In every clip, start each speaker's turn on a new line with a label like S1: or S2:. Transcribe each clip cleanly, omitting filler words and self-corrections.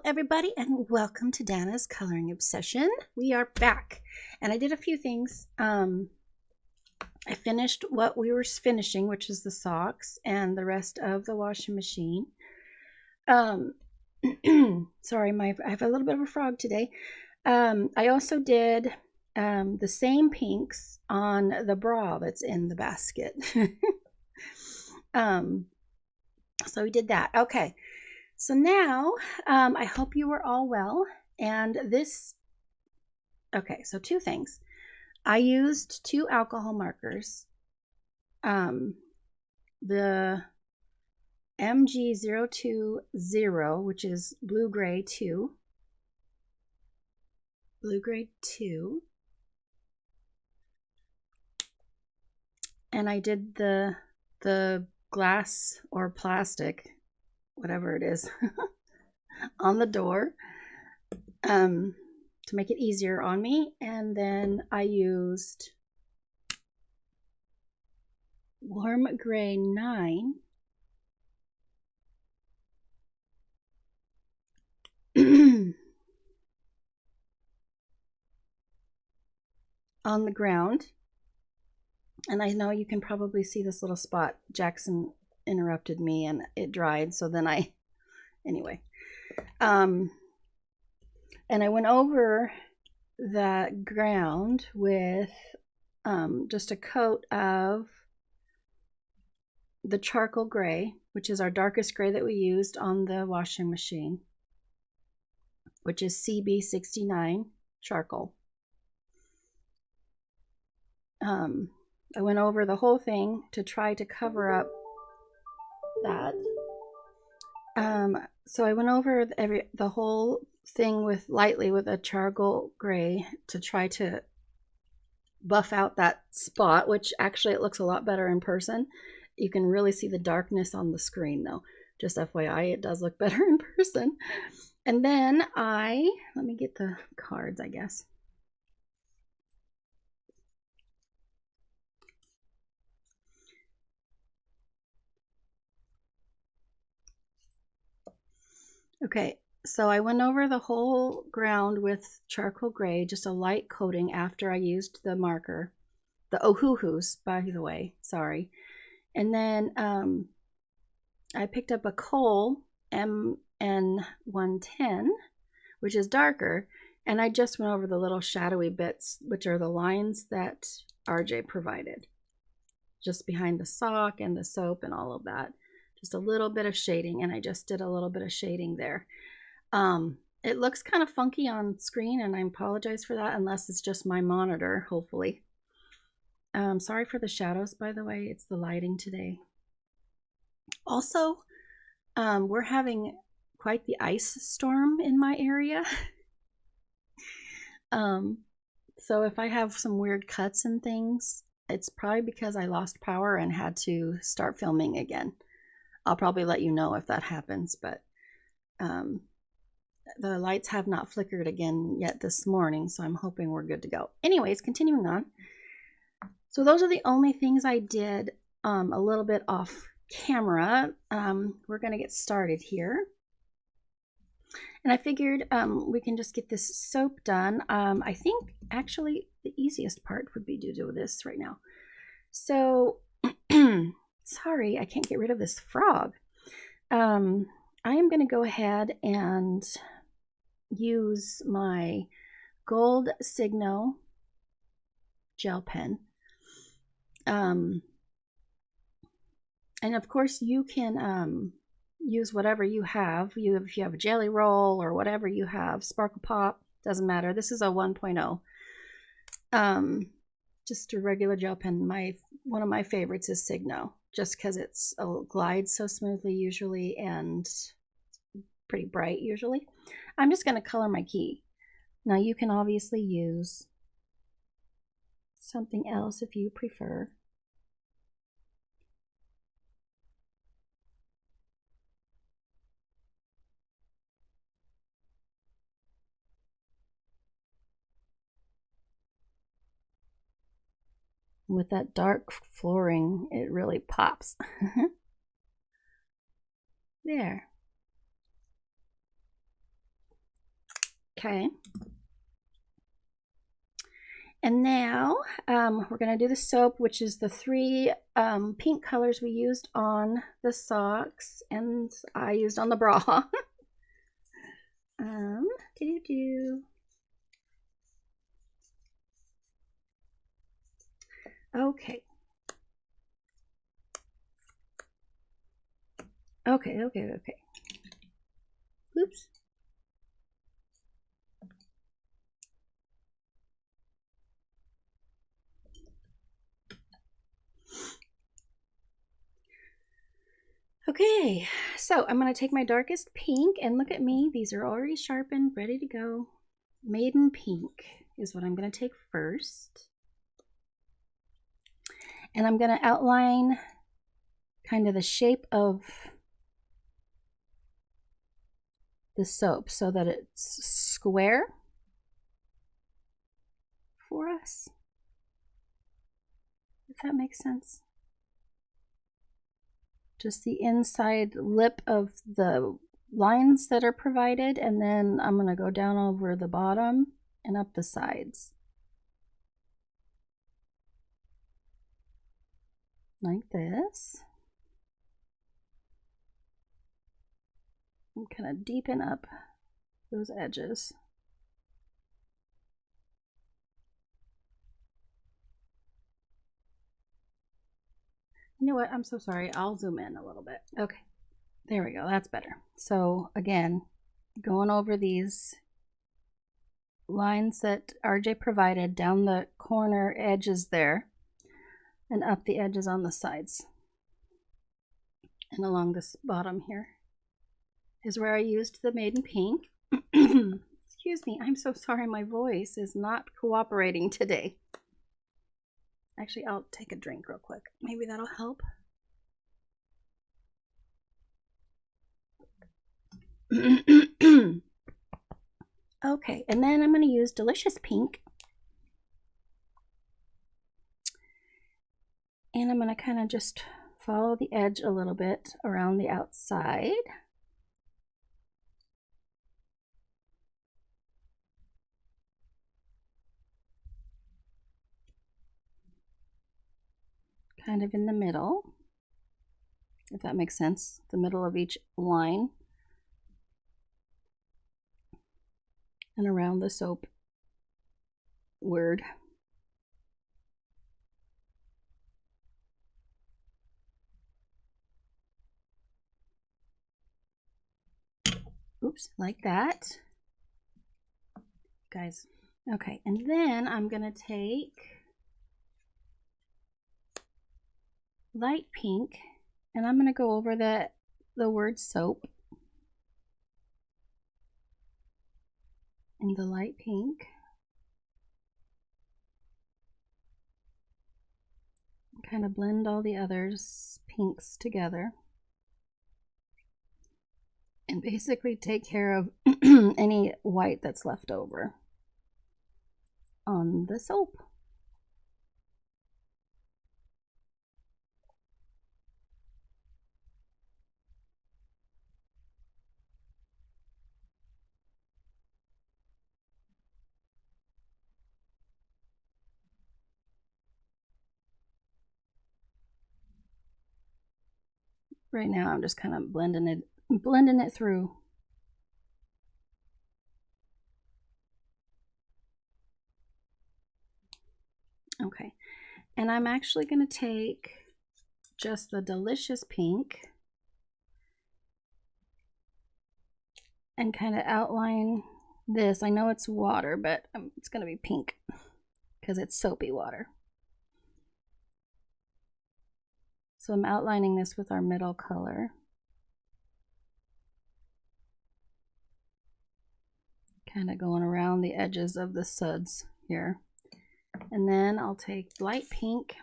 S1: everybody, and welcome to Dana's Coloring Obsession. We are back, and I did a few things. I finished what we were finishing, which is the socks and the rest of the washing machine. Sorry, I have a little bit of a frog today. I also did the same pinks on the bra that's in the basket. So we did that. Okay. So now, I hope you were all well. And okay, so two things. I used 2 alcohol markers. The MG020, which is Blue Gray 2. Blue Gray 2. And I did the glass or plastic, whatever it is, on the door to make it easier on me. And then I used Warm Gray 9 on the ground. And I know you can probably see this little spot. Jackson interrupted me and it dried, so then anyway. And I went over that ground with just a coat of the charcoal gray, which is our darkest gray that we used on the washing machine, which is CB69 charcoal. I went over the whole thing to try to cover up that. So I went over the whole thing lightly with a charcoal gray to try to buff out that spot, which actually it looks a lot better in person. You can really see the darkness on the screen though. Just FYI, it does look better in person. And then let me get the cards, I guess. Okay, so I went over the whole ground with charcoal gray, just a light coating after I used the marker. The Ohuhus, by the way, sorry. And then I picked up a Kohl MN110, which is darker, and I just went over the little shadowy bits, which are the lines that RJ provided, just behind the sock and the soap and all of that. Just a little bit of shading, and I just did a little bit of shading there. It looks kind of funky on screen, and I apologize for that, unless it's just my monitor, hopefully. Sorry for the shadows, by the way. It's the lighting today. Also, we're having quite the ice storm in my area. So if I have some weird cuts and things, it's probably because I lost power and had to start filming again. I'll probably let you know if that happens, but the lights have not flickered again yet this morning, so I'm hoping we're good to go. Anyways, continuing on. So those are the only things I did a little bit off camera. We're going to get started here. And I figured we can just get this soap done. I think actually the easiest part would be to do this right now. So sorry, I can't get rid of this frog. I am going to go ahead and use my Gold Signo gel pen. And of course you can use whatever you have. If you have a Jelly Roll or whatever you have, Sparkle Pop, doesn't matter. This is a 1.0. Just a regular gel pen. One of my favorites is Signo, just because it glides so smoothly usually and pretty bright usually. I'm just going to color my key. Now you can obviously use something else if you prefer. With that dark flooring, it really pops. There. Okay. And now we're going to do the soap, which is the three pink colors we used on the socks and I used on the bra. Do-do-do. Okay. Okay. Oops. Okay, so I'm going to take my darkest pink and look at me. These are already sharpened, ready to go. Maiden Pink is what I'm going to take first. And I'm going to outline kind of the shape of the soap so that it's square for us, if that makes sense. Just the inside lip of the lines that are provided, and then I'm going to go down over the bottom and up the sides. Like this. And kind of deepen up those edges. You know what? I'm so sorry. I'll zoom in a little bit. Okay. There we go. That's better. So again, going over these lines that RJ provided down the corner edges there and up the edges on the sides. And along this bottom here is where I used the Maiden Pink. Excuse me. I'm so sorry. My voice is not cooperating today. Actually, I'll take a drink real quick. Maybe that'll help. Okay, and then I'm going to use Delicious Pink. And I'm going to kind of just follow the edge a little bit around the outside. Kind of in the middle, if that makes sense, the middle of each line. And around the soap word. Oops, like that. Guys. Okay, and then I'm going to take light pink and I'm going to go over the word soap in the light pink. Kind of blend all the others pinks together. And basically take care of any white that's left over on the soap. Right now I'm just kind of blending it through. Okay, and I'm actually going to take just the Delicious Pink and kind of outline this. I know it's water, but it's going to be pink because it's soapy water. So I'm outlining this with our middle color. Kind of going around the edges of the suds here. And then I'll take light pink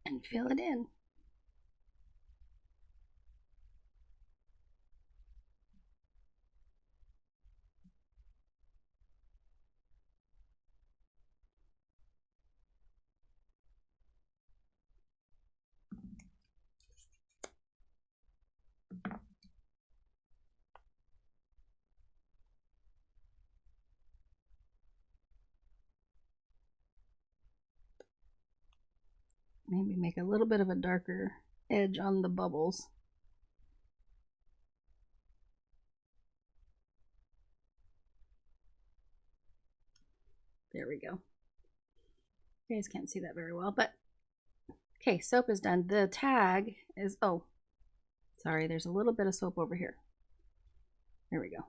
S1: and fill it in. maybe make a little bit of a darker edge on the bubbles. There we go. You guys can't see that very well, but okay, soap is done. The tag is, oh, sorry, there's a little bit of soap over here. There we go.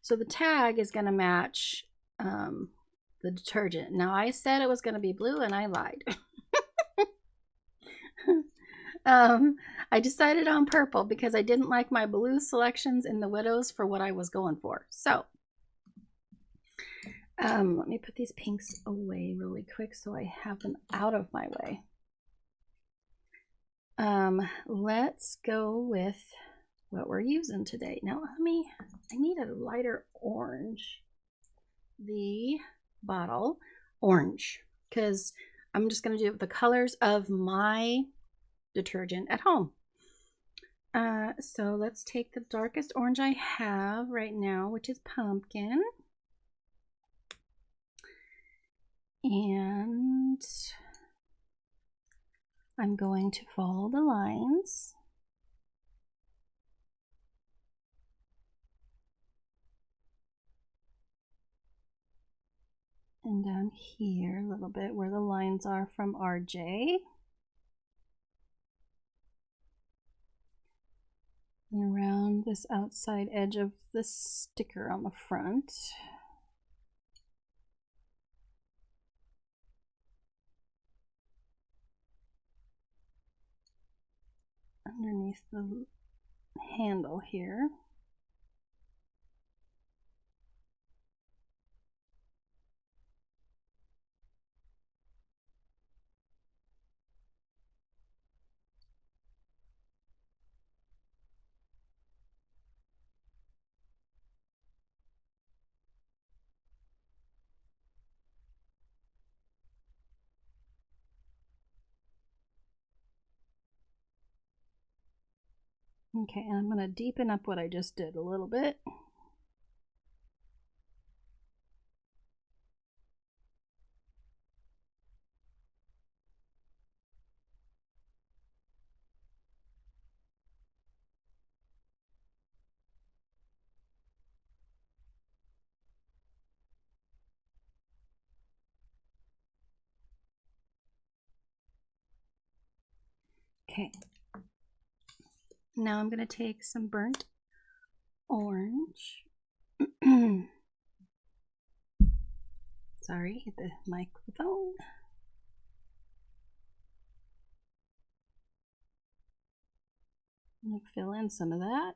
S1: So the tag is going to match the detergent. Now I said it was going to be blue and I lied. I decided on purple because I didn't like my blue selections in the Widows for what I was going for. So let me put these pinks away really quick so I have them out of my way. Let's go with what we're using today. Now I need a lighter orange. The bottle orange, because I'm just going to do the colors of my detergent at home. So let's take the darkest orange I have right now, which is pumpkin. And I'm going to follow the lines. And down here a little bit where the lines are from RJ. And around this outside edge of the sticker on the front. Underneath the handle here. Okay, and I'm going to deepen up what I just did a little bit. Okay. Now I'm going to take some burnt orange. Sorry, hit the microphone. I'm going to fill in some of that.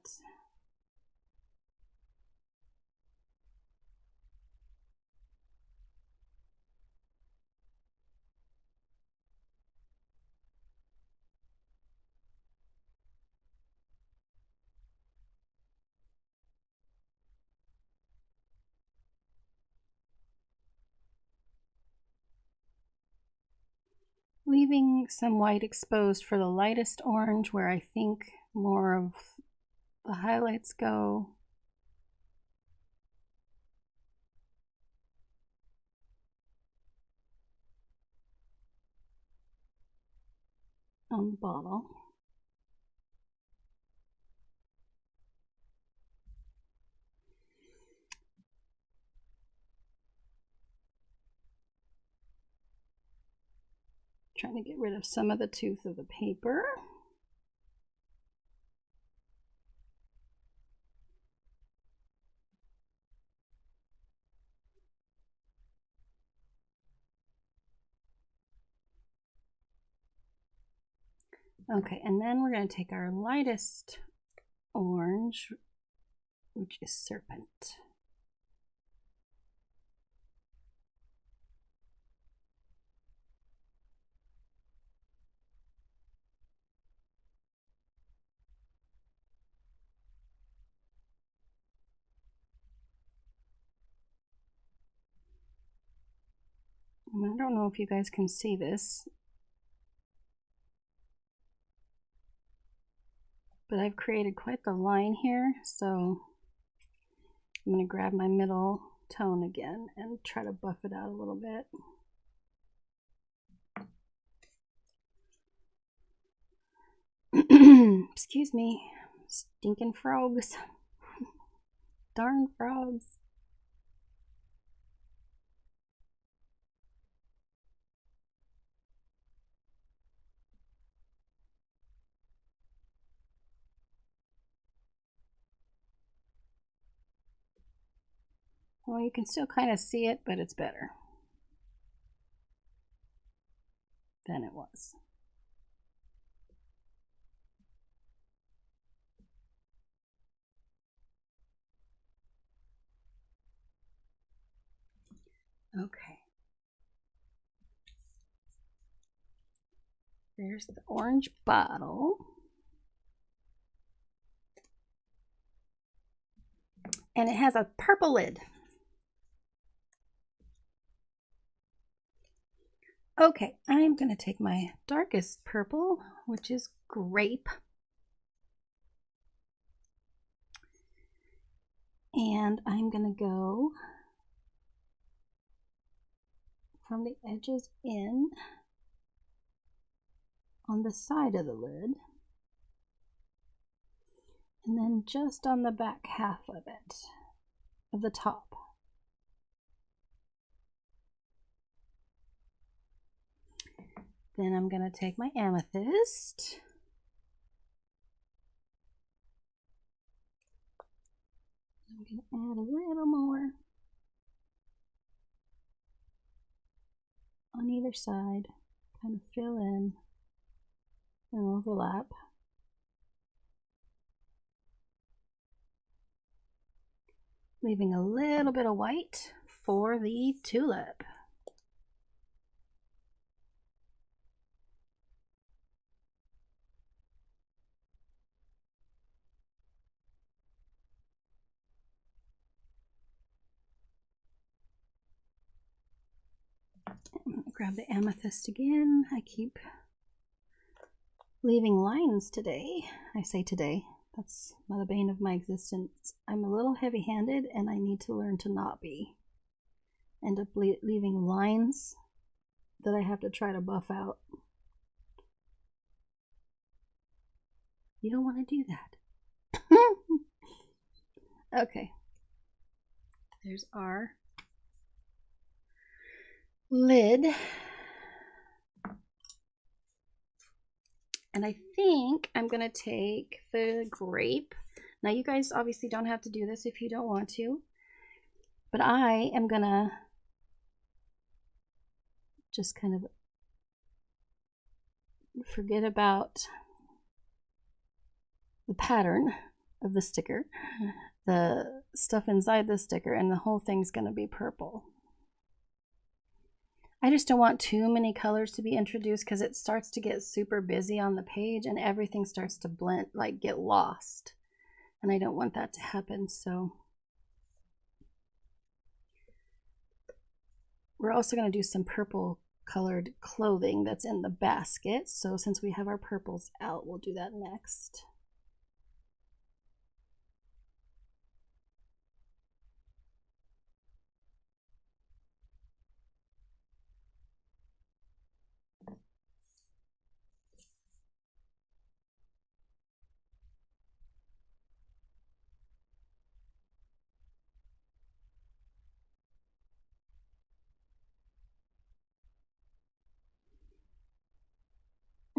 S1: Leaving some white exposed for the lightest orange where I think more of the highlights go. On the bottle. Trying to get rid of some of the tooth of the paper. Okay, and then we're going to take our lightest orange, which is Serpent. And I don't know if you guys can see this, but I've created quite the line here, so I'm going to grab my middle tone again and try to buff it out a little bit. Excuse me. Stinking frogs. Darn frogs. Well, you can still kind of see it, but it's better than it was. Okay. There's the orange bottle. And it has a purple lid. Okay, I'm going to take my darkest purple, which is grape. And I'm going to go from the edges in on the side of the lid. And then just on the back half of it, of the top. Then I'm going to take my amethyst. I'm going to add a little more on either side, kind of fill in and overlap. Leaving a little bit of white for the tulip. I'm going to grab the amethyst again. I keep leaving lines today. I say today. That's the bane of my existence. I'm a little heavy-handed and I need to learn to not be. End up leaving lines that I have to try to buff out. You don't want to do that. Okay. There's our lid. And I think I'm going to take the grape. Now you guys obviously don't have to do this if you don't want to. But I am going to just kind of forget about the pattern of the sticker, the stuff inside the sticker, and the whole thing's going to be purple. I just don't want too many colors to be introduced because it starts to get super busy on the page and everything starts to blend, like get lost. And I don't want that to happen, so. We're also going to do some purple colored clothing that's in the basket. So since we have our purples out, we'll do that next.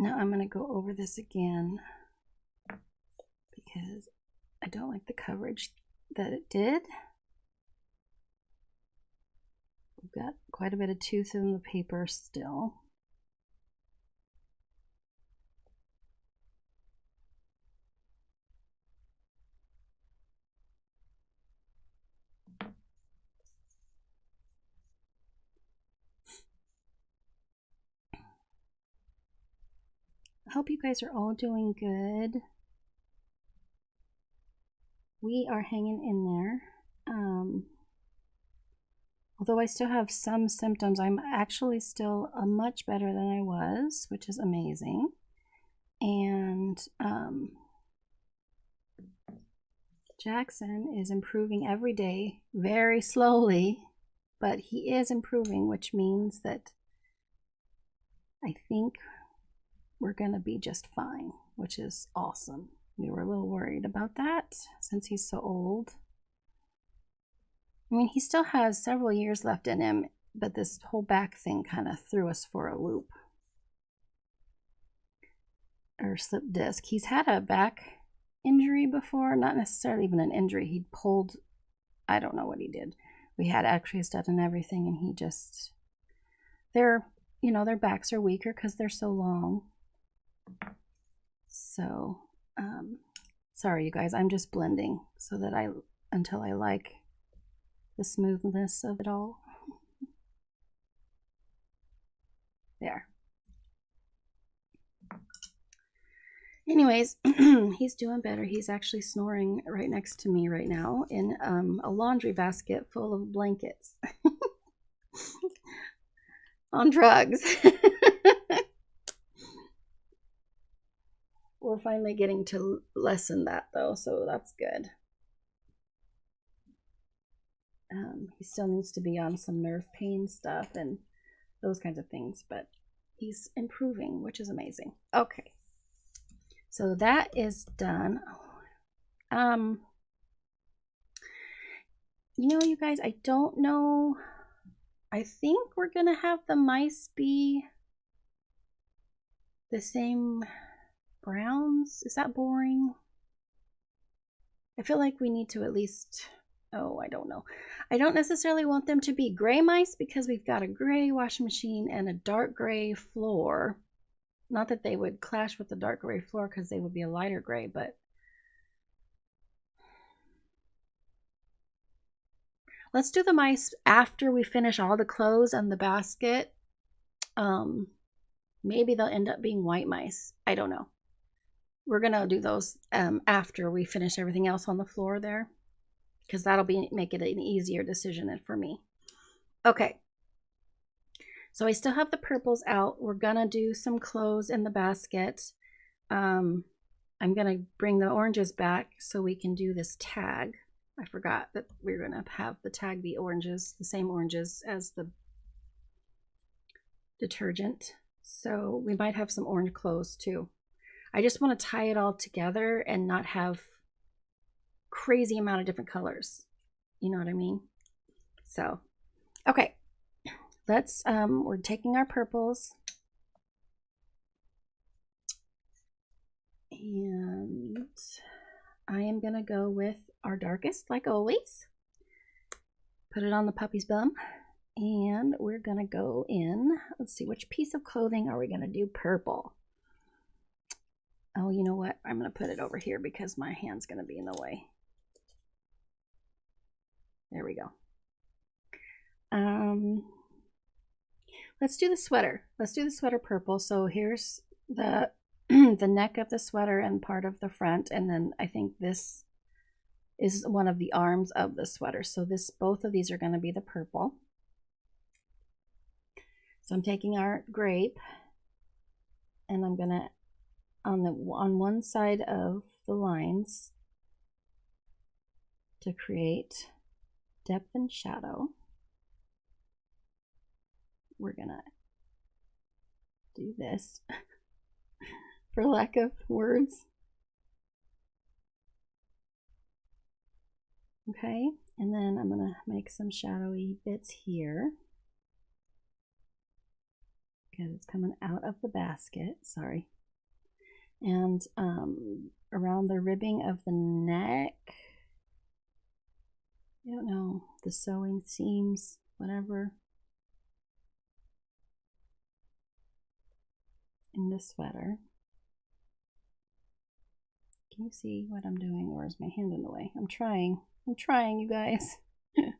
S1: Now I'm going to go over this again because I don't like the coverage that it did. We've got quite a bit of tooth in the paper still. I hope you guys are all doing good. We are hanging in there. Although I still have some symptoms, I'm actually still much better than I was, which is amazing. And Jackson is improving every day, very slowly, but he is improving, which means that I think we're going to be just fine. which is awesome. We were a little worried about that since he's so old. I mean, he still has several years left in him, but this whole back thing kind of threw us for a loop. Or slip disc. He's had a back injury before, not necessarily even an injury. He pulled, I don't know what he did. We had x-rays done and everything, and he just, their backs are weaker because they're so long. So, sorry you guys, I'm just blending so that until I like the smoothness of it all. There. Anyways, he's doing better. He's actually snoring right next to me right now in a laundry basket full of blankets on drugs. We're finally getting to lessen that though, so that's good. He still needs to be on some nerve pain stuff and those kinds of things, but he's improving, which is amazing. Okay. So that is done. You guys, I don't know. I think we're gonna have the mice be the same browns. Is that boring? I feel like we need to at least, I don't know. I don't necessarily want them to be gray mice because we've got a gray washing machine and a dark gray floor. Not that they would clash with the dark gray floor because they would be a lighter gray, but let's do the mice after we finish all the clothes and the basket. Maybe they'll end up being white mice. I don't know. We're going to do those after we finish everything else on the floor there because that'll make it an easier decision for me. Okay. So I still have the purples out. We're going to do some clothes in the basket. I'm going to bring the oranges back so we can do this tag. I forgot that we're going to have the tag be oranges, the same oranges as the detergent. So we might have some orange clothes too. I just want to tie it all together and not have crazy amount of different colors. You know what I mean? So, okay. Let's, we're taking our purples and I am going to go with our darkest, like always. Put it on the puppy's bum and we're going to go in. Let's see, which piece of clothing are we going to do purple? Oh, you know what? I'm going to put it over here because my hand's going to be in the way. There we go. Let's do the sweater. Let's do the sweater purple. So here's the the neck of the sweater and part of the front, and then I think this is one of the arms of the sweater. So both of these are going to be the purple. So I'm taking our grape and I'm going to on one side of the lines to create depth and shadow. We're gonna do this for lack of words. Okay, and then I'm gonna make some shadowy bits here because it's coming out of the basket, sorry. And around the ribbing of the neck, I don't know, the sewing seams, whatever. In the sweater. Can you see what I'm doing, or is my hand in the way? I'm trying, you guys. There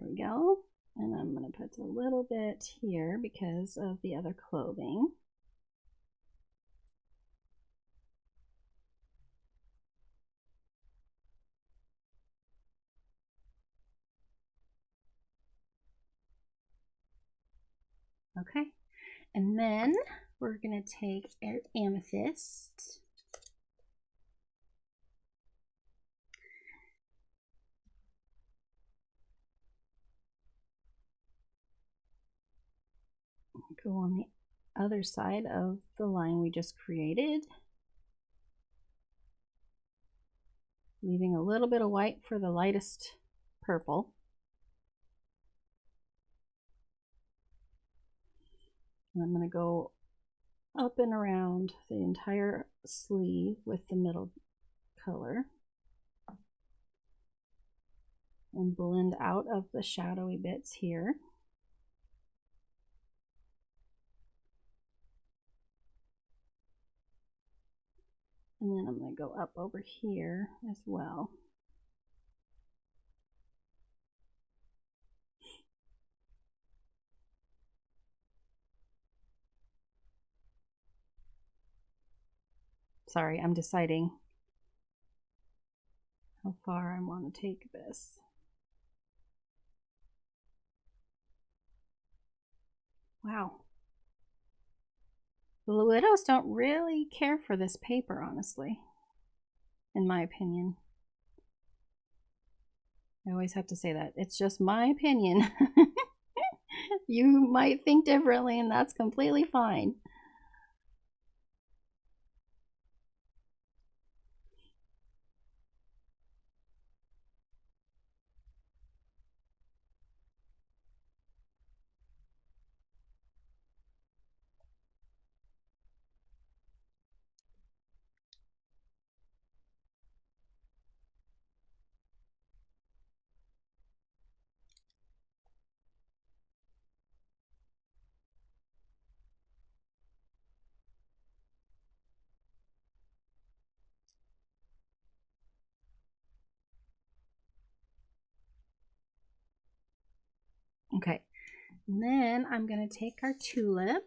S1: we go. And I'm going to put a little bit here because of the other clothing. Okay. And then we're going to take amethyst. Go on the other side of the line we just created. Leaving a little bit of white for the lightest purple. And I'm going to go up and around the entire sleeve with the middle color and blend out of the shadowy bits here. And then I'm going to go up over here as well. Sorry, I'm deciding how far I want to take this. Wow. The Widows don't really care for this paper, honestly, in my opinion. I always have to say that. It's just my opinion. You might think differently, and that's completely fine. Okay, and then I'm going to take our tulip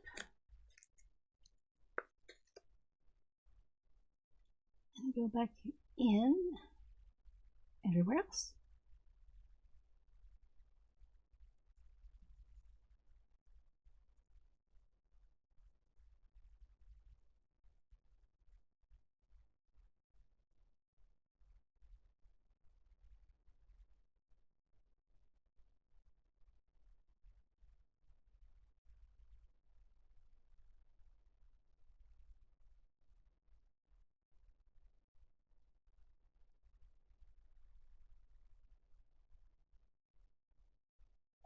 S1: and go back in everywhere else.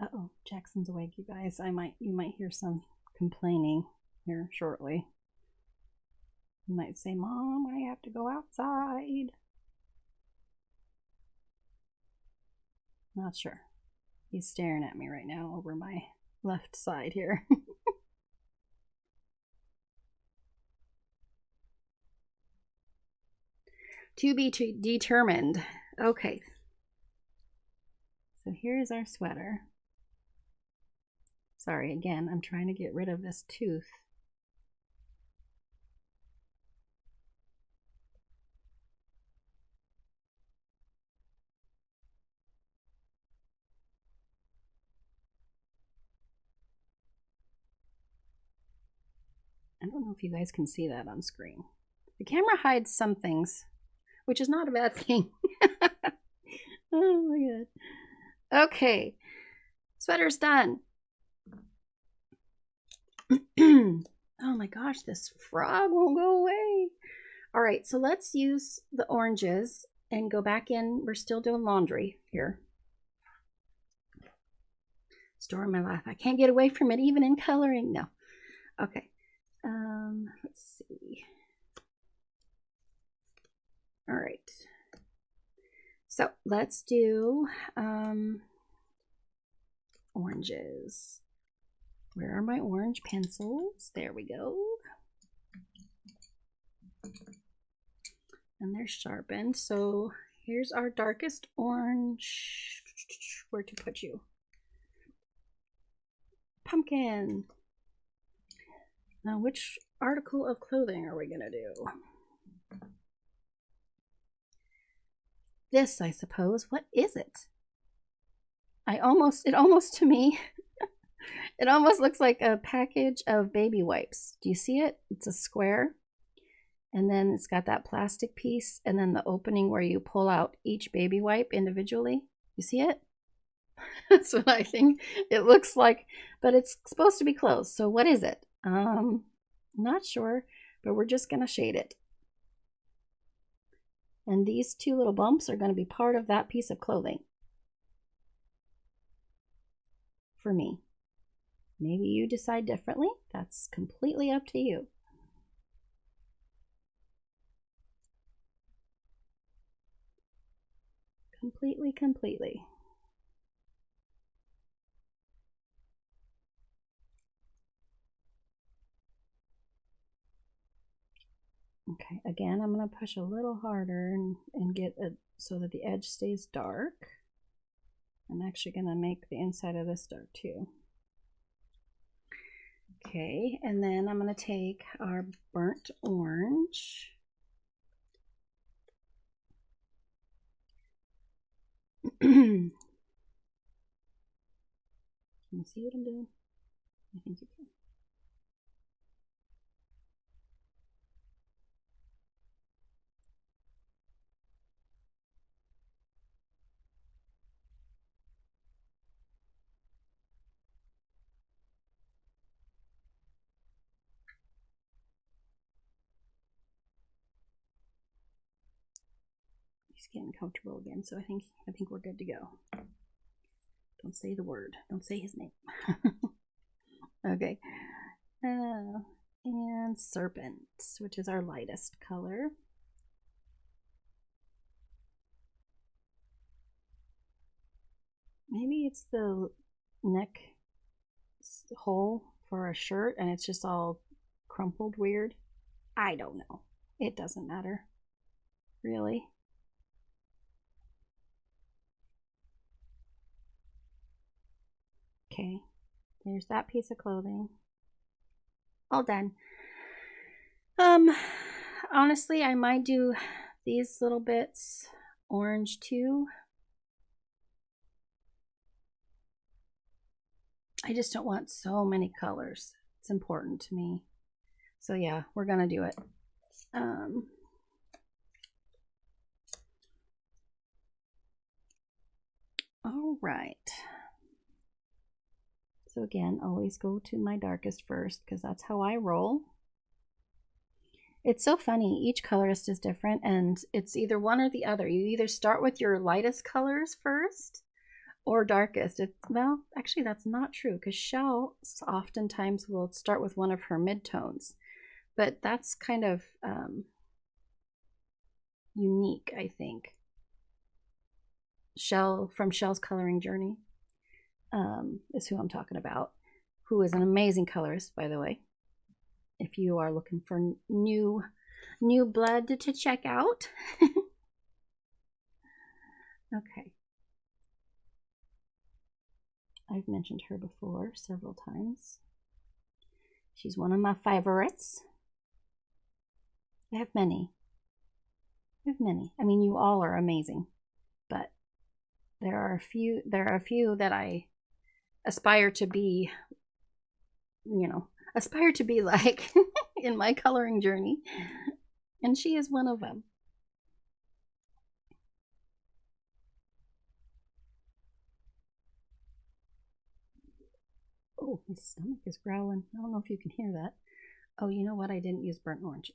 S1: Uh-oh, Jackson's awake, you guys. You might hear some complaining here shortly. You might say, "Mom, I have to go outside." Not sure. He's staring at me right now over my left side here. To be determined. Okay. So here's our sweater. Sorry, again, I'm trying to get rid of this tooth. I don't know if you guys can see that on screen. The camera hides some things, which is not a bad thing. Oh my god. Okay, sweater's done. Oh my gosh, this frog won't go away. All right, so let's use the oranges and go back in. We're still doing laundry here. Story of my life. I can't get away from it even in coloring. No. Okay. Let's see. All right. So let's do oranges. Where are my orange pencils? There we go. And they're sharpened. So here's our darkest orange. Where to put you? Pumpkin. Now, which article of clothing are we going to do? This, I suppose. What is it? It almost to me, it almost looks like a package of baby wipes. Do you see it? It's a square. And then it's got that plastic piece and then the opening where you pull out each baby wipe individually. You see it? That's what I think it looks like, but it's supposed to be closed. So what is it? Not sure, but we're just going to shade it. And these two little bumps are going to be part of that piece of clothing. For me. Maybe you decide differently. That's completely up to you. Completely. Okay, again, I'm going to push a little harder and get it so that the edge stays dark. I'm actually going to make the inside of this dark too. Okay, and then I'm going to take our burnt orange. Can you see what I'm doing? I think you can. He's getting comfortable again, so I think we're good to go. Don't say the word. Don't say his name. Okay. And serpent, which is our lightest color. Maybe it's the neck hole for a shirt and it's just all crumpled weird. I don't know. It doesn't matter. Really. Okay. There's that piece of clothing. All done. Honestly, I might do these little bits orange too. I just don't want so many colors. It's important to me. So yeah, we're gonna do it. All right. So again, always go to my darkest first because that's how I roll. It's so funny. Each colorist is different and it's either one or the other. You either start with your lightest colors first or darkest. Well, actually that's not true because Shell oftentimes will start with one of her midtones. But that's kind of unique, I think. From Shell's Coloring Journey is who I'm talking about, who is an amazing colorist, by the way. If you are looking for new blood to check out. Okay. I've mentioned her before several times. She's one of my favorites. I have many. I mean, you all are amazing, but there are a few that I aspire to be, like in my coloring journey. And she is one of them. Oh, my stomach is growling. I don't know if you can hear that. Oh, you know what? I didn't use burnt orange.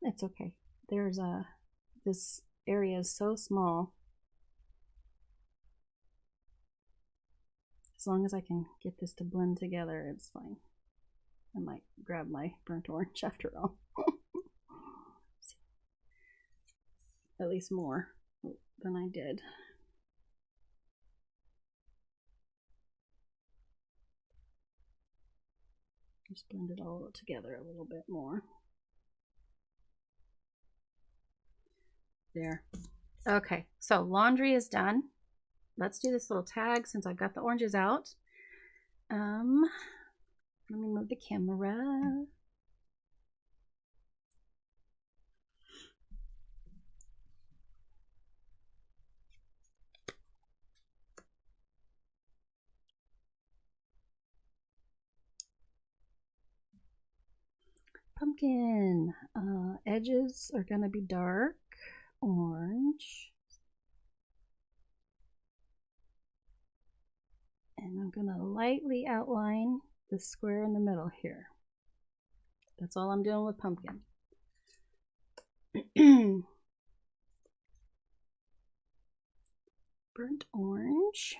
S1: It's okay. There's this area is so small. As long as I can get this to blend together, it's fine. I might grab my burnt orange after all. At least more than I did. Just blend it all together a little bit more. There. Okay, so laundry is done. Let's do this little tag since I've got the oranges out. Let me move the camera. Pumpkin. Edges are gonna be dark orange. And I'm gonna lightly outline the square in the middle here. That's all I'm doing with pumpkin. Burnt orange.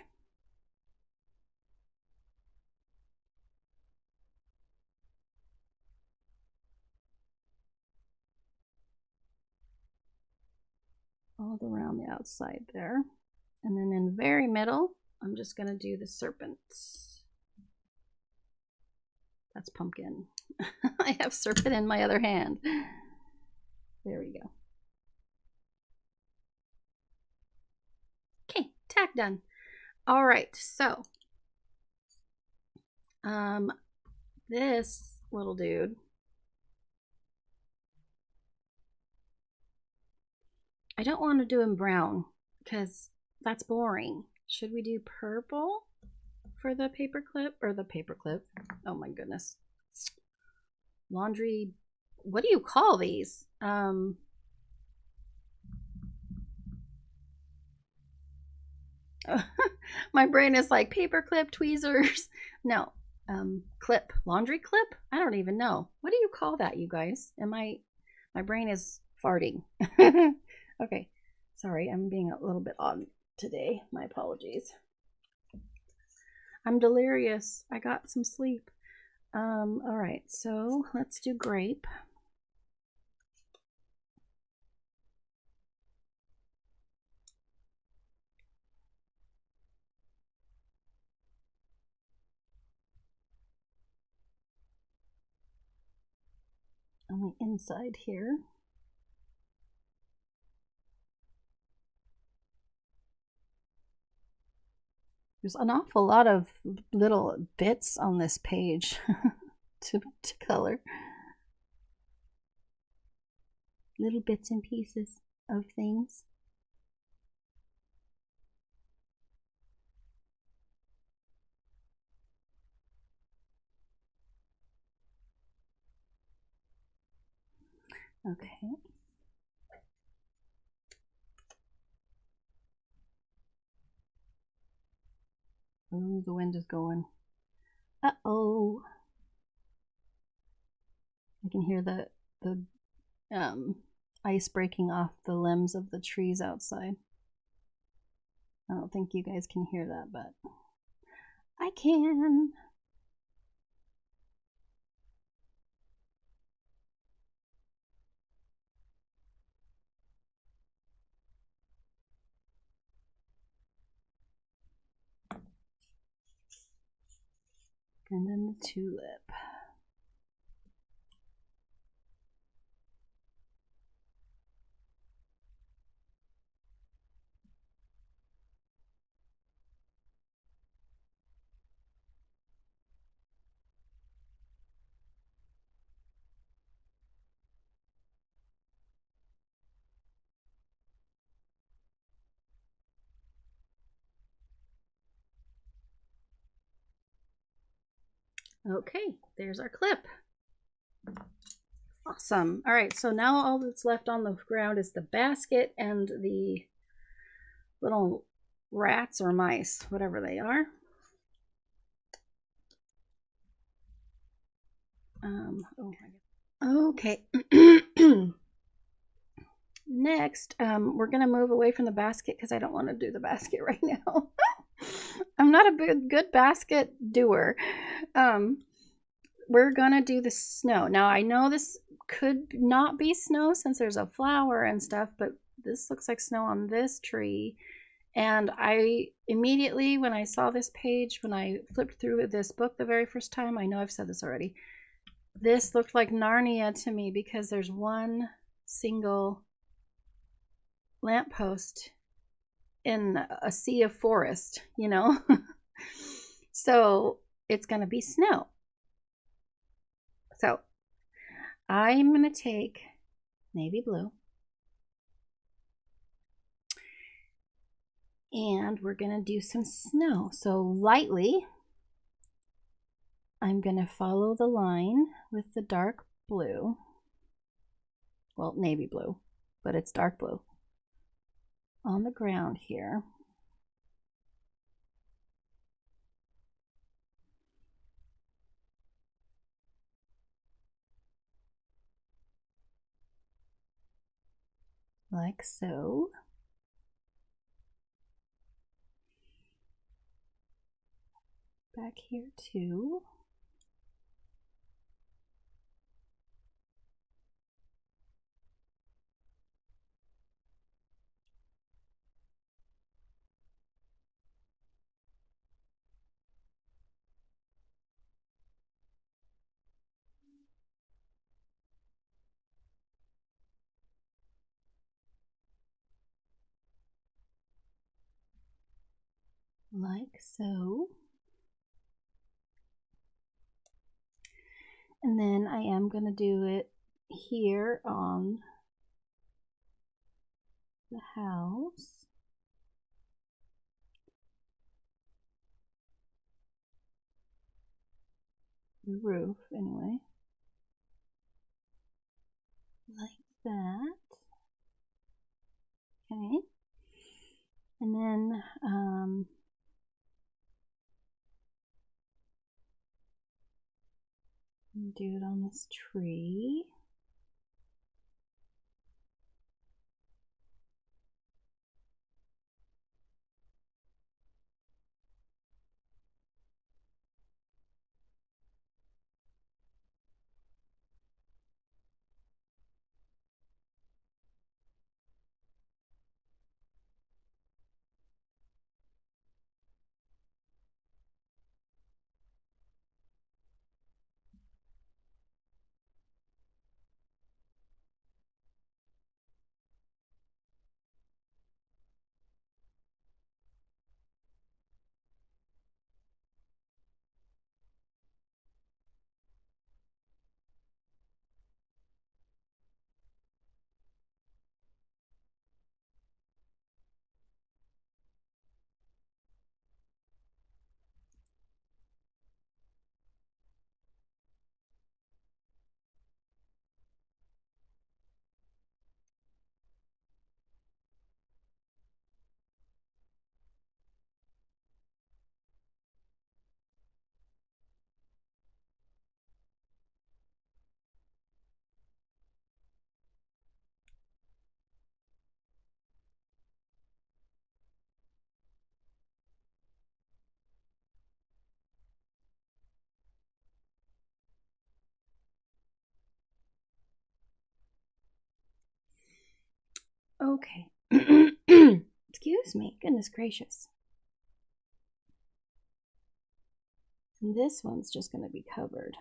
S1: All around the outside there. And then in the very middle, I'm just going to do the serpents. That's pumpkin. I have serpent in my other hand. There we go. Okay, tack done. All right, so this little dude, I don't want to do him brown because that's boring. Should we do purple for the paper clip or the paper clip? Oh my goodness. Laundry, what do you call these? My brain is like paper clip, tweezers. No, clip, laundry clip. I don't even know. What do you call that, you guys? My brain is farting. Okay, sorry, I'm being a little bit odd today. My apologies. I'm delirious. I got some sleep. All right, so let's do grape. On the inside here. There's an awful lot of little bits on this page to color. Little bits and pieces of things. Okay. Oh, the wind is going. Uh-oh. I can hear the ice breaking off the limbs of the trees outside. I don't think you guys can hear that, but I can. And then the tulip. Okay, there's our clip. Awesome. All right, so now all that's left on the ground is the basket and the little rats or mice, whatever they are. Okay. Next, we're going to move away from the basket because I don't want to do the basket right now. I'm not a good basket doer. We're going to do the snow. Now, I know this could not be snow since there's a flower and stuff, but this looks like snow on this tree. And I immediately, when I saw this page, when I flipped through this book the very first time, I know I've said this already, this looked like Narnia to me because there's one single lamppost in a sea of forest, you know? So it's going to be snow. So I'm going to take navy blue and we're going to do some snow. So lightly, I'm going to follow the line with the dark blue. Well, navy blue, but it's dark blue on the ground here. like so. Back here too. Like so. And then I am going to do it here on the house. The roof, anyway. Like that. Okay. And then do it on this tree. Okay. Excuse me. Goodness gracious. And this one's just going to be covered.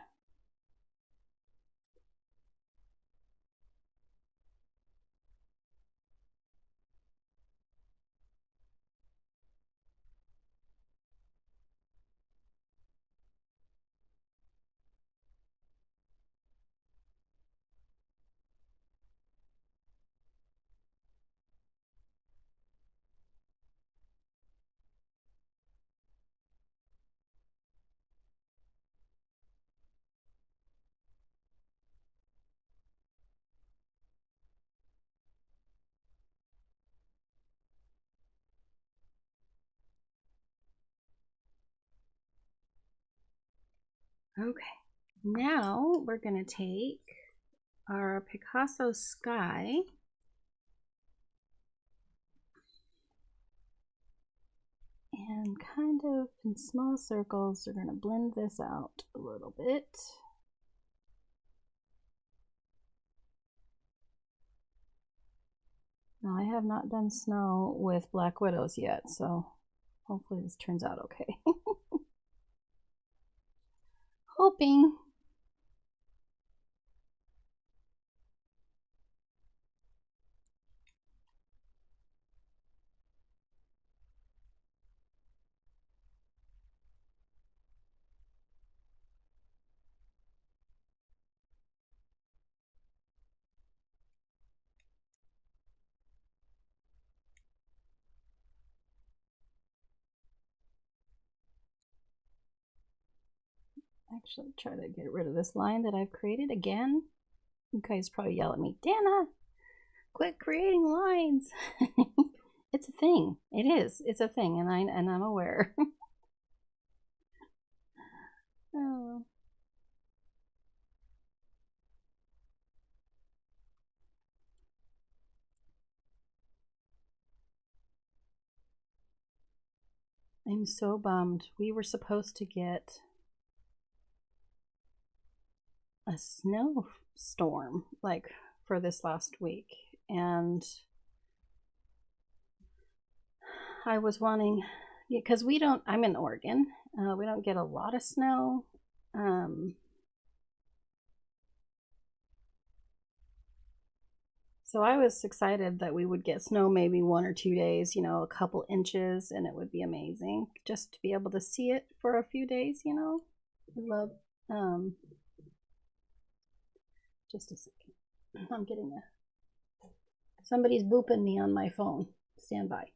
S1: Okay. Now we're going to take our Picasso sky and kind of in small circles, we're going to blend this out a little bit. Now, I have not done snow with black widows yet, so hopefully this turns out okay. Hoping. Actually, try to get rid of this line that I've created again. You guys probably yell at me, Dana, quit creating lines. It's a thing. It is. It's a thing, and I'm aware. Oh. I'm so bummed. We were supposed to get a snowstorm like for this last week, and I was wanting, because we don't, I'm in Oregon, we don't get a lot of snow. So I was excited that we would get snow maybe 1 or 2 days, a couple inches, and it would be amazing just to be able to see it for a few days. I love, um, just a second. I'm getting somebody's booping me on my phone. Stand by.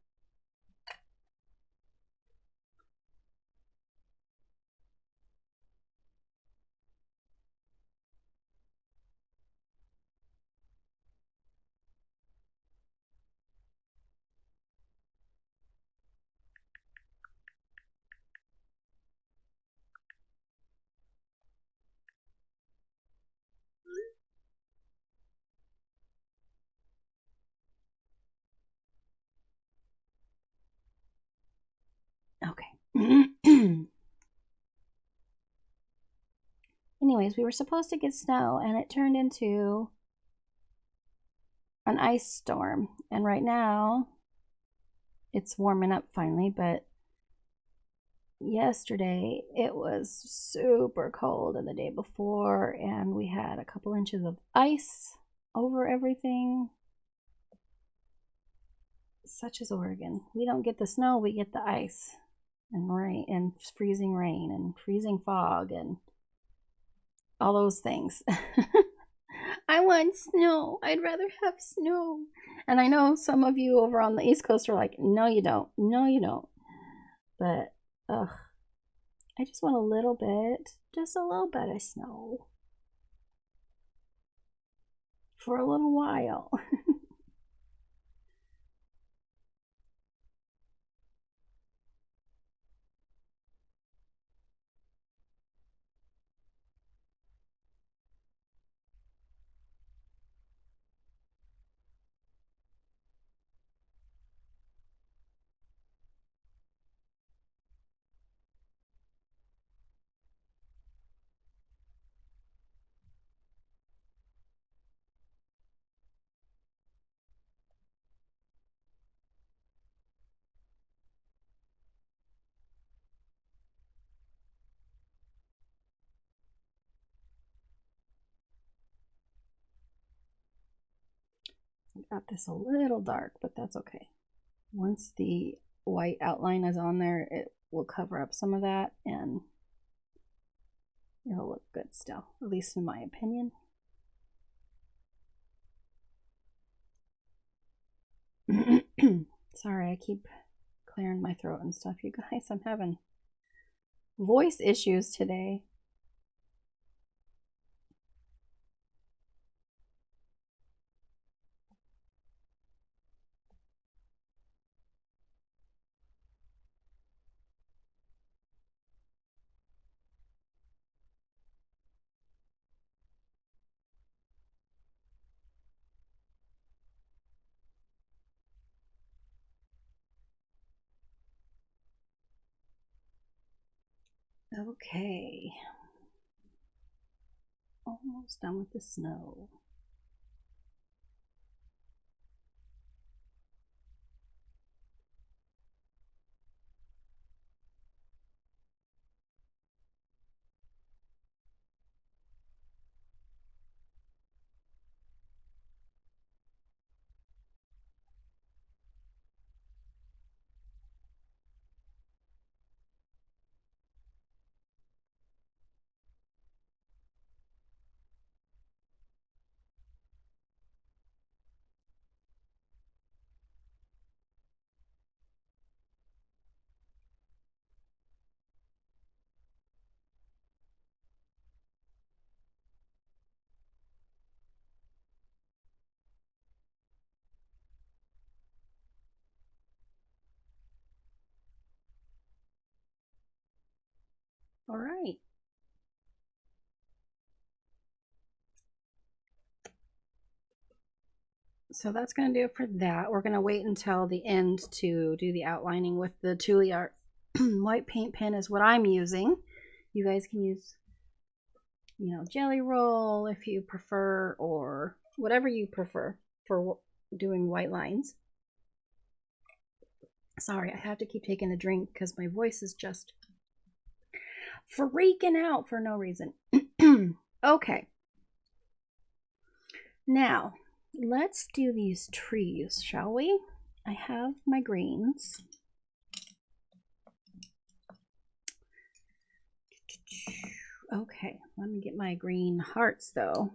S1: Okay. Anyways, we were supposed to get snow, and it turned into an ice storm. And right now, it's warming up finally, but yesterday it was super cold, and the day before, and we had a couple inches of ice over everything. Such as Oregon. We don't get the snow, we get the ice and rain and freezing rain and freezing fog and all those things. I want snow. I'd rather have snow. And I know some of you over on the East Coast are like, no, you don't. No, you don't. But, ugh, I just want a little bit, just a little bit of snow for a little while. I got this a little dark, but that's okay. Once the white outline is on there, it will cover up some of that and it'll look good still, at least in my opinion. Sorry, I keep clearing my throat and stuff, you guys. I'm having voice issues today. Okay. Almost done with the snow. All right. So that's going to do it for that. We're going to wait until the end to do the outlining with the Tule art. white paint pen is what I'm using. You guys can use, you know, Jelly Roll if you prefer, or whatever you prefer for doing white lines. Sorry, I have to keep taking a drink because my voice is just freaking out for no reason. Okay. Now, let's do these trees, shall we? I have my greens. Okay, let me get my green hearts though.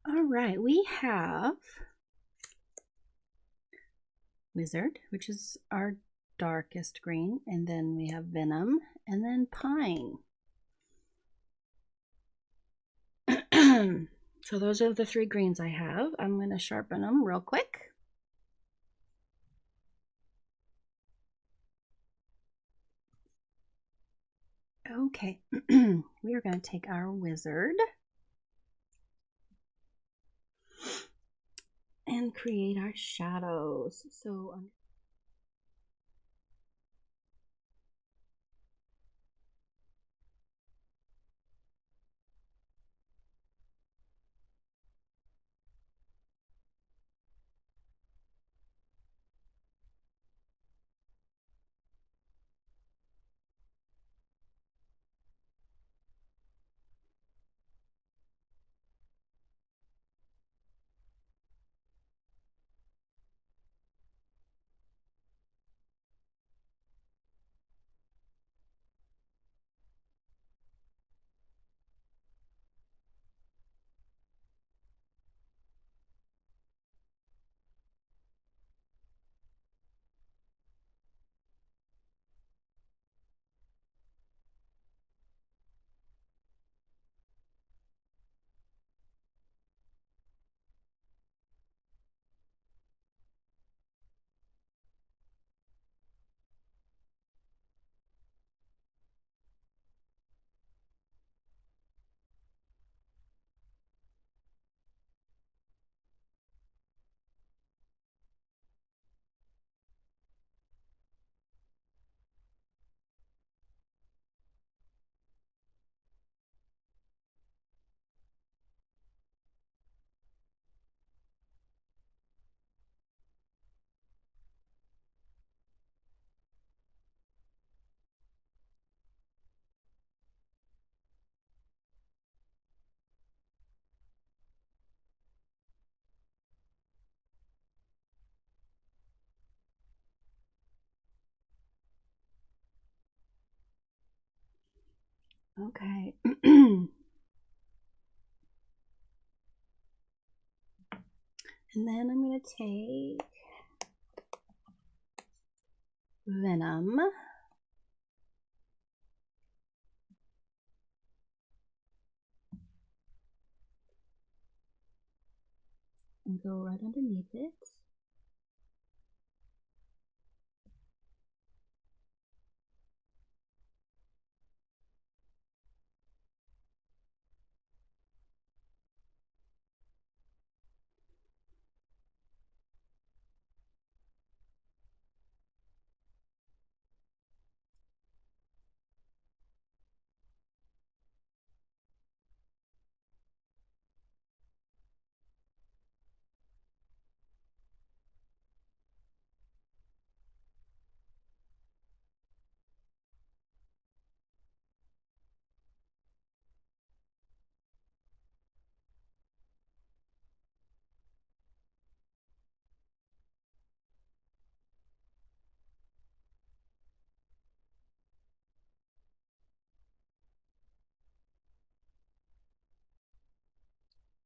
S1: All right, we have Wizard, which is our darkest green, and then we have Venom, and then Pine. So those are the three greens I have. I'm going to sharpen them real quick. Okay, we are going to take our Wizard and create our shadows. So okay. And then I'm going to take Venom. And go right underneath it.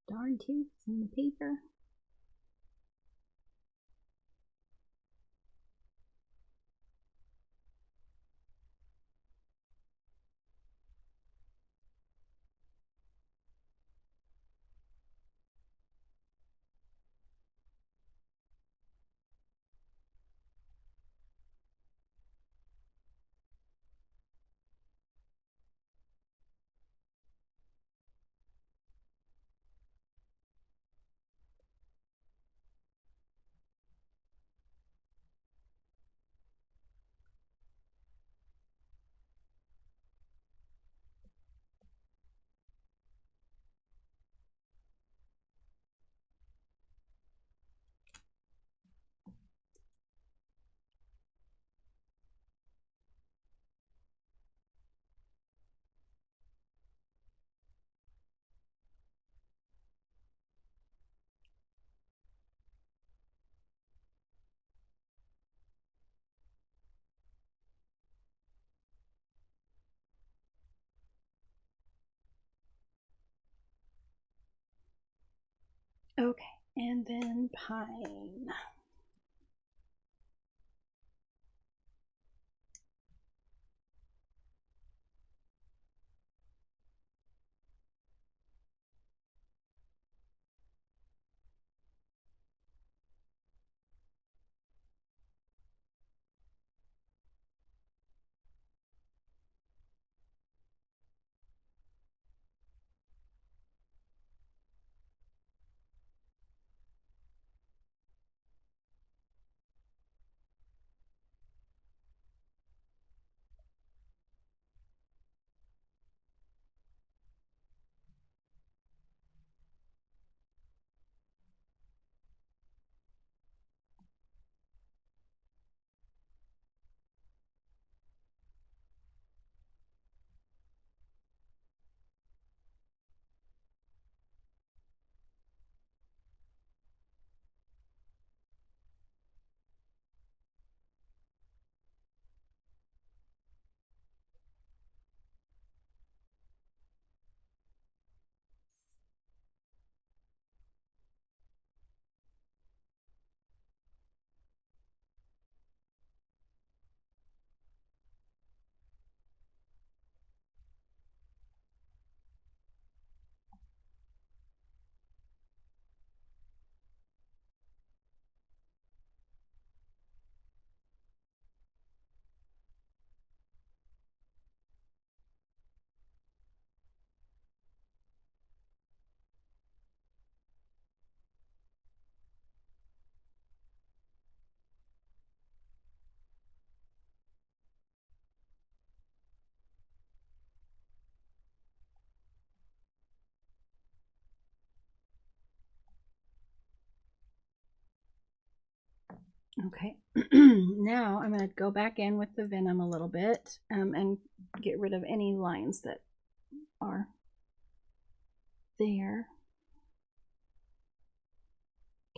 S1: Darn tooth, it's in the paper. Okay, and then pine. Okay, now I'm going to go back in with the venom a little bit and get rid of any lines that are there.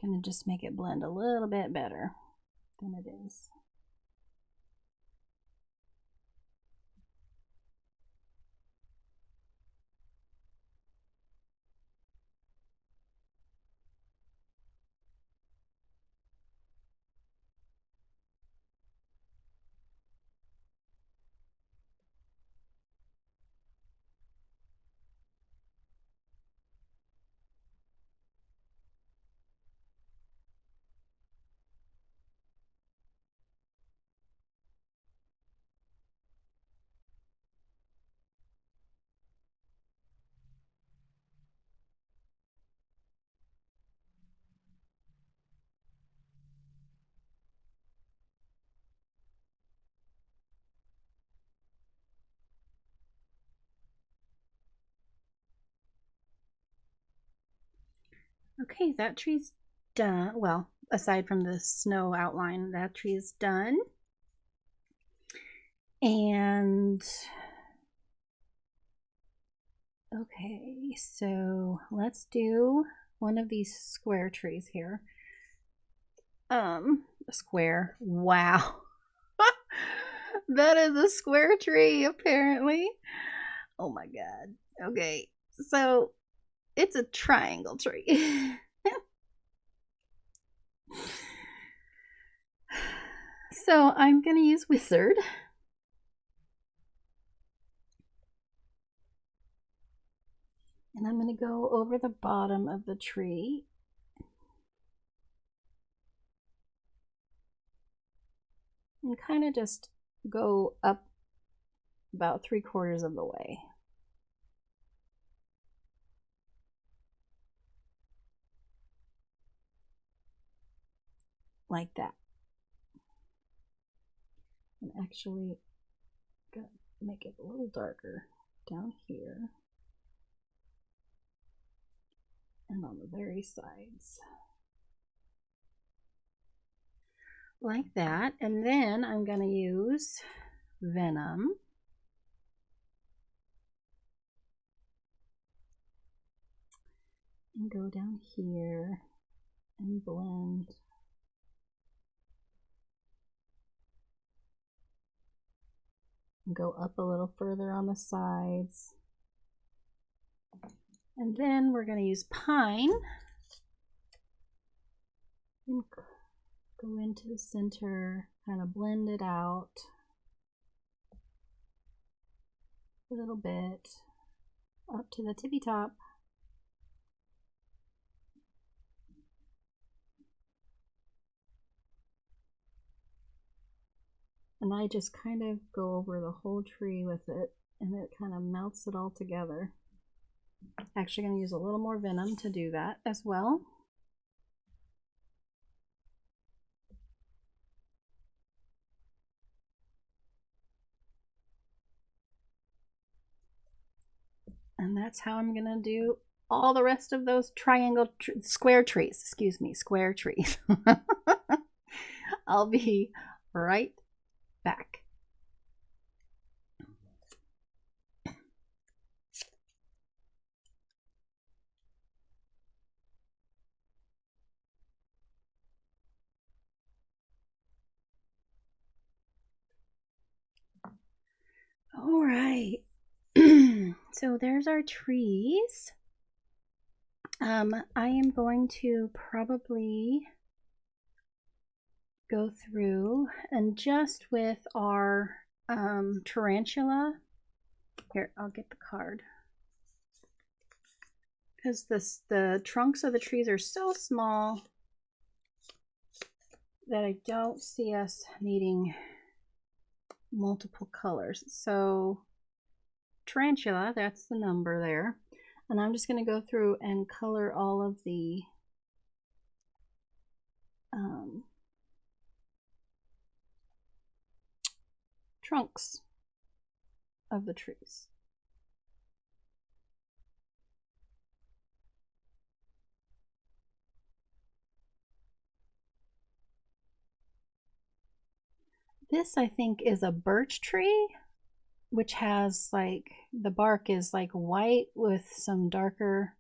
S1: Kind of just make it blend a little bit better than it is. Okay, that tree's done. Well, aside from the snow outline, that tree is done. And okay, so let's do one of these square trees here. A square. Wow. That is a square tree, apparently. Oh my god. Okay, so it's a triangle tree. So I'm going to use Wizard. And I'm going to go over the bottom of the tree. And kind of just go up about 3/4 of the way. Like that. And actually, gotta make it a little darker down here. And on the very sides. Like that. And then I'm going to use Venom. And go down here and blend. And go up a little further on the sides. And then we're going to use Pine And go into the center, kind of blend it out a little bit up to the tippy top. And I just kind of go over the whole tree with it, and it kind of melts it all together. Actually going to use a little more venom to do that as well. And that's how I'm going to do all the rest of those square trees. Excuse me, square trees. I'll be right back. All right. So there's our trees. I am going to probably go through and just with our tarantula. Here, I'll get the card. Because the trunks of the trees are so small that I don't see us needing multiple colors. So tarantula, that's the number there. And I'm just going to go through and color all of the trunks of the trees. This, I think, is a birch tree, which has like the bark is like white with some darker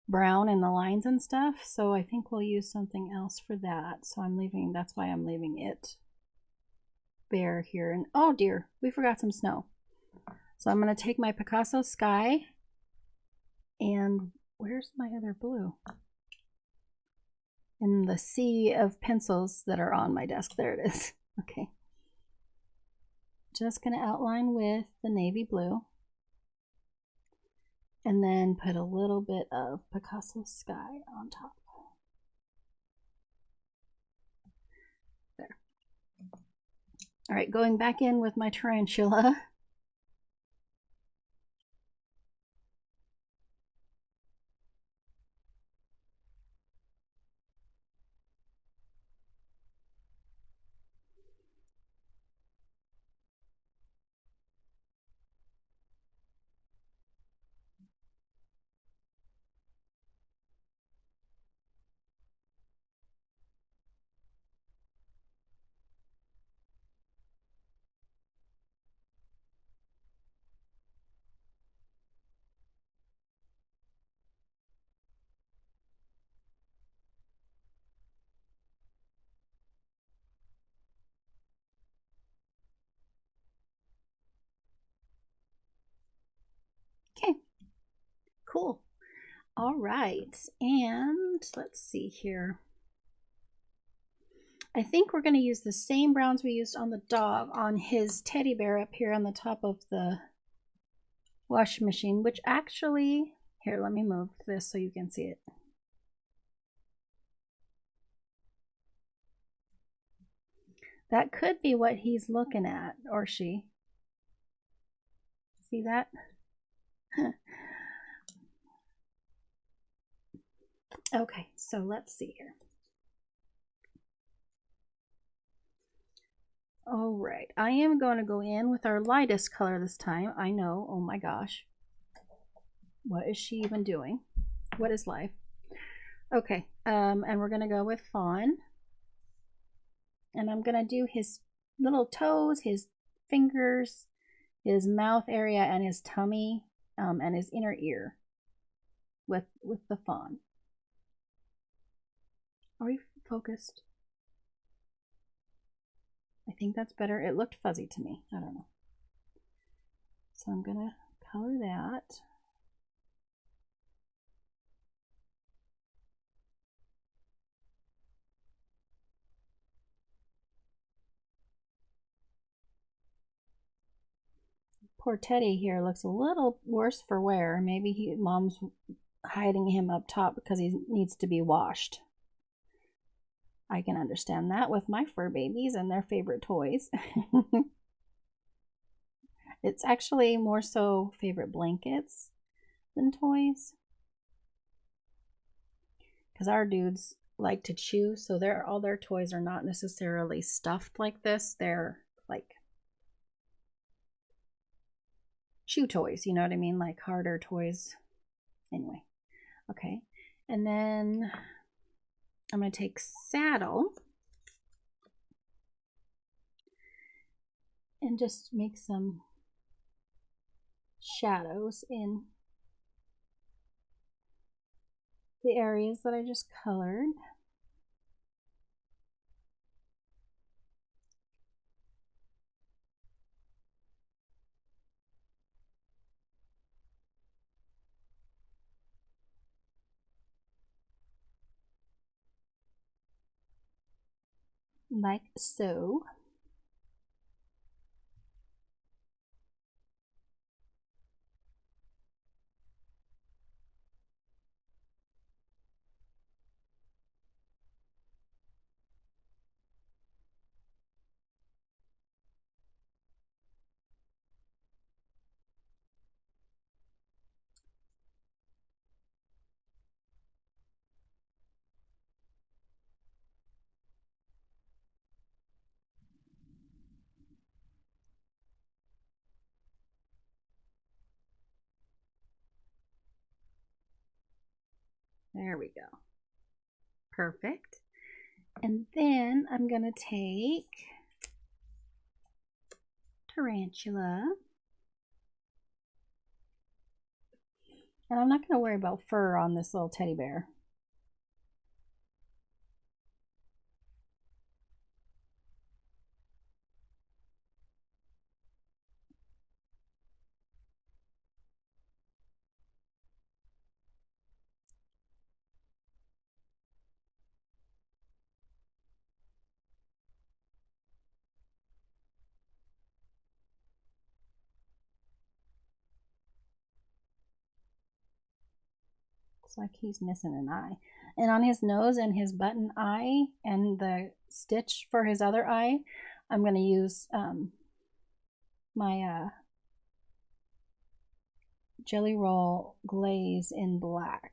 S1: brown in the lines and stuff. So I think we'll use something else for that. So that's why I'm leaving it bare here. And oh dear, we forgot some snow. So I'm going to take my Picasso Sky, and where's my other blue? In the sea of pencils that are on my desk. There it is. Okay. Just going to outline with the navy blue. And then put a little bit of Picasso Sky on top. There. All right, going back in with my tarantula. Okay, cool. All right, and let's see here. I think we're going to use the same browns we used on the dog on his teddy bear up here on the top of the washing machine, which actually, here, let me move this so you can see it. That could be what he's looking at, or she. See that? Okay, so let's see here. All right, I am going to go in with our lightest color this time. I know, oh my gosh. What is she even doing? What is life? Okay, and we're gonna go with Fawn. And I'm gonna do his little toes, his fingers, his mouth area, and his tummy, and his inner ear with the Fawn. Are we focused? I think that's better. It looked fuzzy to me. I don't know. So I'm gonna color that. poor Teddy here looks a little worse for wear. Maybe mom's hiding him up top because he needs to be washed. I can understand that with my fur babies and their favorite toys. It's actually more so favorite blankets than toys. Because our dudes like to chew, so all their toys are not necessarily stuffed like this. They're like chew toys, you know what I mean? Like harder toys. Anyway, okay. And then I'm going to take Saddle and just make some shadows in the areas that I just colored. Like so. There we go. Perfect. And then I'm going to take Tarantula. And I'm not going to worry about fur on this little teddy bear. Looks like he's missing an eye. And on his nose and his button eye and the stitch for his other eye, I'm going to use my Jelly Roll glaze in black.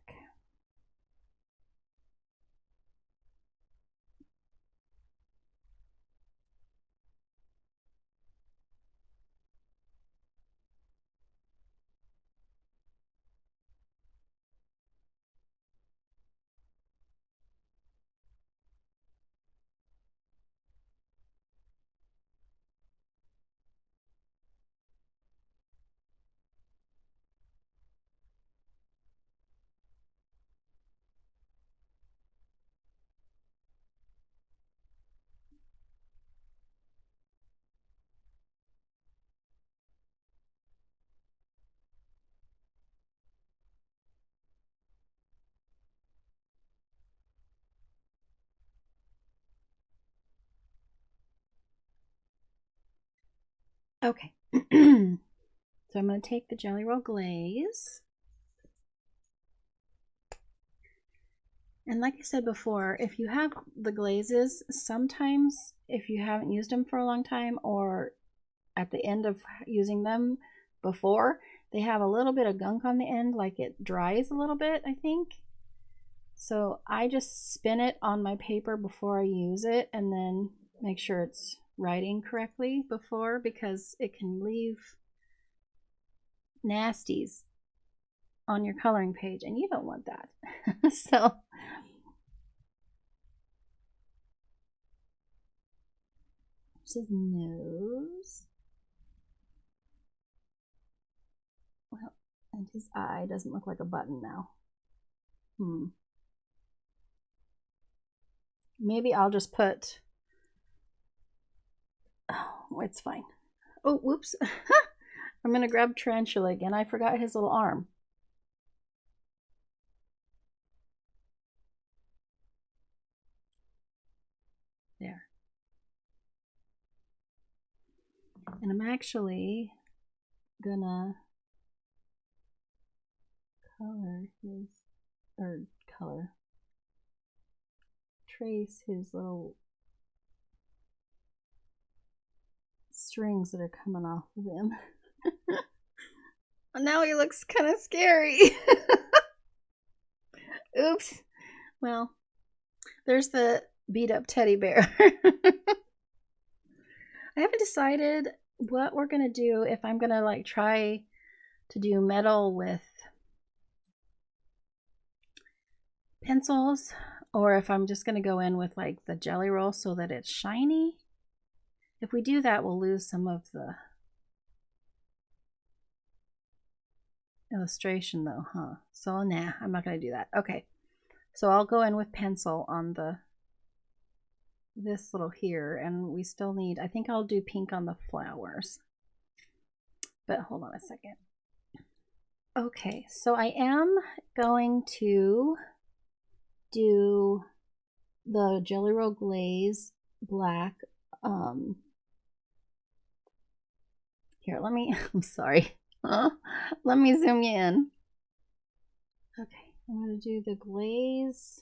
S1: Okay. So I'm going to take the Jelly Roll glaze. And like I said before, if you have the glazes, sometimes if you haven't used them for a long time or at the end of using them before, they have a little bit of gunk on the end, like it dries a little bit, I think. So I just spin it on my paper before I use it and then make sure it's writing correctly before, because it can leave nasties on your coloring page and you don't want that. So his nose. Well, and his eye doesn't look like a button now. Maybe I'll just put, oh, it's fine. Oh, whoops. I'm going to grab Tarantula again. I forgot his little arm. There. And I'm actually gonna trace his little strings that are coming off of him. Now he looks kind of scary. Oops. Well, there's the beat up teddy bear. I haven't decided what we're gonna do, if I'm gonna like try to do metal with pencils, or if I'm just gonna go in with like the Jelly Roll so that it's shiny. If we do that, we'll lose some of the illustration though, huh? So nah, I'm not gonna do that. Okay, so I'll go in with pencil on this little here, and we still need, I think I'll do pink on the flowers, but hold on a second. Okay, so I am going to do the Jelly Roll Glaze black. Here, let me, I'm sorry. Let me zoom you in. Okay, I'm going to do the glaze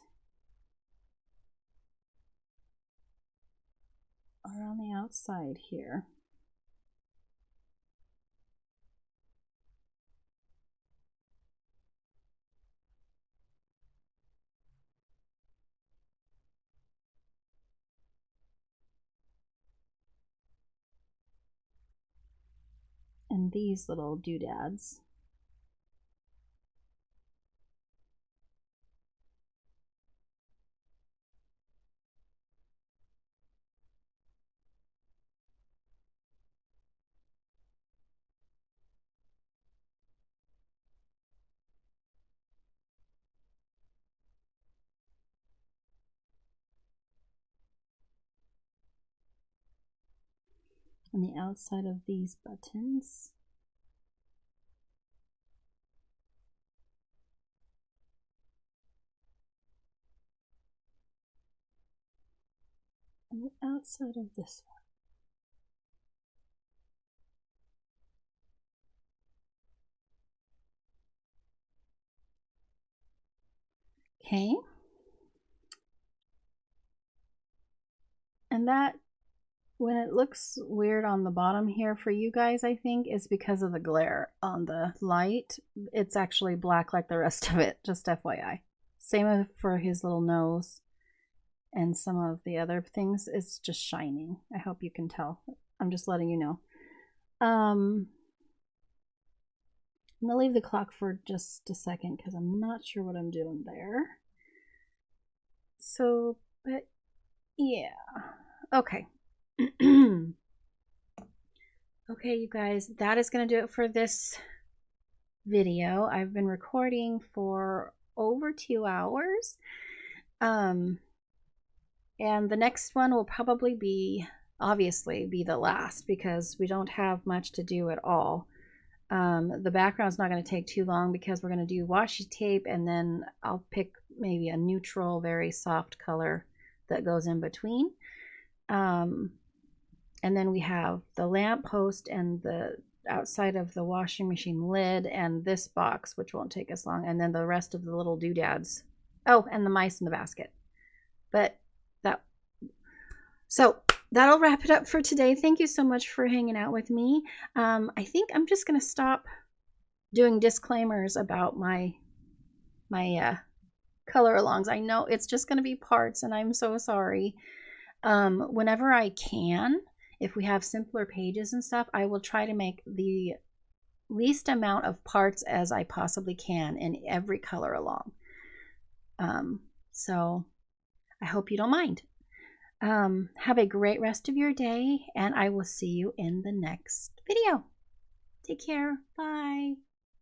S1: around the outside here. And these little doodads. On the outside of these buttons. On the outside of this one. Okay. And that, when it looks weird on the bottom here for you guys, I think is because of the glare on the light. It's actually black like the rest of it, just FYI. Same for his little nose and some of the other things. It's just shining. I hope you can tell. I'm just letting you know. I'm gonna leave the clock for just a second because I'm not sure what I'm doing there. So, but yeah. Okay. Okay, you guys, that is going to do it for this video. I've been recording for over 2 hours. And the next one will probably be, obviously, be the last because we don't have much to do at all. The background's not going to take too long because we're going to do washi tape, and then I'll pick maybe a neutral, very soft color that goes in between. And then we have the lamp post and the outside of the washing machine lid and this box, which won't take us long, and then the rest of the little doodads. Oh, and the mice in the basket. But so that'll wrap it up for today. Thank you so much for hanging out with me. I think I'm just gonna stop doing disclaimers about my color alongs. I know it's just gonna be parts, and I'm so sorry. Whenever I can, if we have simpler pages and stuff, I will try to make the least amount of parts as I possibly can in every color along. So I hope you don't mind. Have a great rest of your day, and I will see you in the next video. Take care. Bye.